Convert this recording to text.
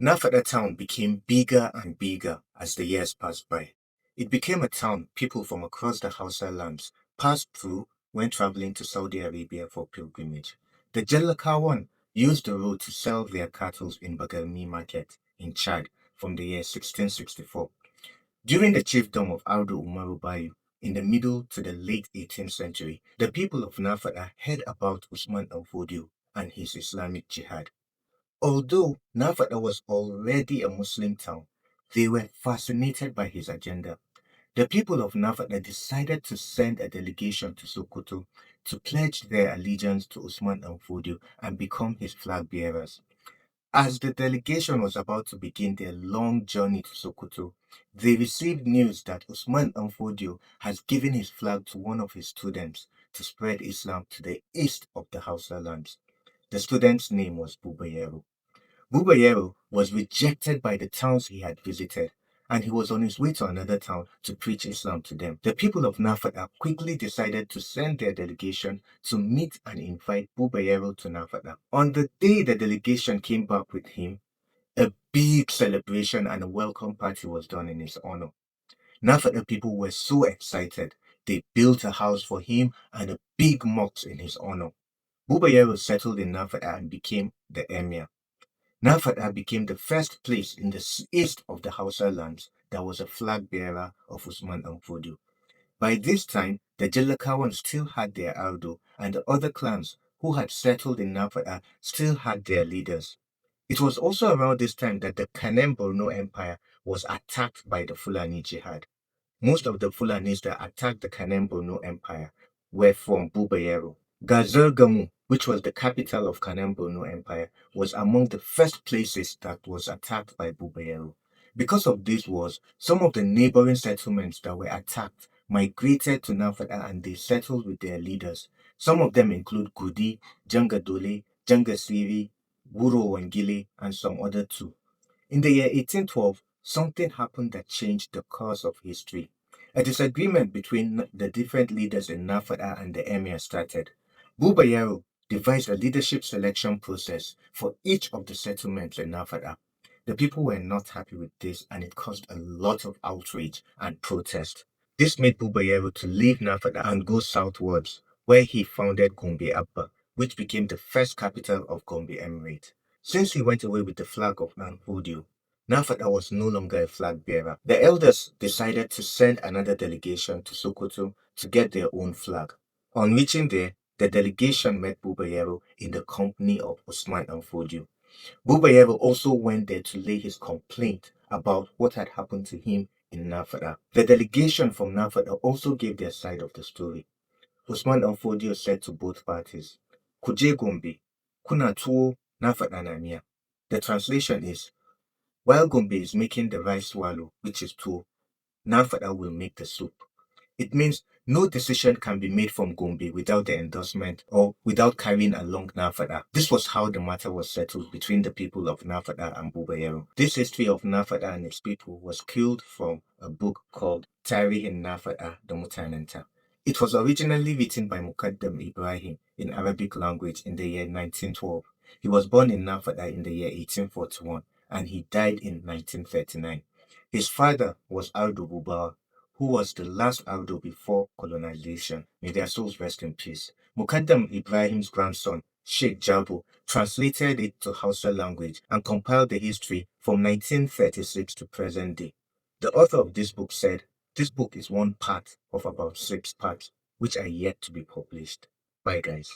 Nafada town became bigger and bigger as the years passed by. It became a town people from across the Hausa lands passed through when traveling to Saudi Arabia for pilgrimage. The Jelakawan used the road to sell their cattle in Bagalmi market in Chad from the year 1664. During the chiefdom of Audu Umaru Bayu in the middle to the late 18th century, the people of Nafada heard about Usman al Fodio and his Islamic jihad. Although Nafada was already a Muslim town, they were fascinated by his agenda. The people of Nafada decided to send a delegation to Sokoto to pledge their allegiance to Usman and Fodio and become his flag bearers. As the delegation was about to begin their long journey to Sokoto, they received news that Usman and Fodio has given his flag to one of his students to spread Islam to the east of the Hausa lands. The student's name was Buba Yero. Buba Yero was rejected by the towns he had visited, and he was on his way to another town to preach Islam to them. The people of Nafada quickly decided to send their delegation to meet and invite Buba Yero to Nafada. On the day the delegation came back with him, a big celebration and a welcome party was done in his honor. Nafada people were so excited, they built a house for him and a big mosque in his honor. Buba Yero settled in Nafada and became the emir. Nafada became the first place in the east of the Hausa lands that was a flag bearer of Usman and Fodio. By this time, the Jelakawan still had their Aldo, and the other clans who had settled in Nafada still had their leaders. It was also around this time that the Kanem Borno Empire was attacked by the Fulani Jihad. Most of the Fulanis that attacked the Kanem Borno Empire were from Bubayero. Gazergamu, which was the capital of Kanem Borno Empire, was among the first places that was attacked by Bubayero. Because of this wars, some of the neighboring settlements that were attacked migrated to Nafada and they settled with their leaders. Some of them include Gudi, Jangadole, Jangasiri, Wuro Wangile, and some other too. In the year 1812, something happened that changed the course of history. A disagreement between the different leaders in Nafada and the emir started. Bubayaro devised a leadership selection process for each of the settlements in Nafada. The people were not happy with this and it caused a lot of outrage and protest. This made Bubayaro to leave Nafada and go southwards, where he founded Gombe Abba, which became the first capital of Gombe Emirate. Since he went away with the flag of Fodio, Nafada was no longer a flag bearer. The elders decided to send another delegation to Sokoto to get their own flag. On reaching there, the delegation met Bubayero in the company of Usman and Fodio. Bubayero also went there to lay his complaint about what had happened to him in Nafada. The delegation from Nafada also gave their side of the story. Usman and Fodio said to both parties, Kuje Gombe, kuna tuwo Nafada na miya. The translation is, while Gombe is making the rice swallow, which is tuwo, Nafada will make the soup. It means no decision can be made from Gombe without the endorsement or without carrying along Nafada. This was how the matter was settled between the people of Nafada and Bubayero. This history of Nafada and its people was killed from a book called Tarihi in Nafada, the Mutanenta. It was originally written by Mukaddam Ibrahim in Arabic language in the year 1912. He was born in Nafada in the year 1841 and he died in 1939. His father was Aldo Buba, who was the last Aldo before colonization. May their souls rest in peace. Mukaddam Ibrahim's grandson, Sheikh Jabo, translated it to Hausa language and compiled the history from 1936 to present day. The author of this book said, this book is one part of about 6 parts, which are yet to be published. Bye, guys.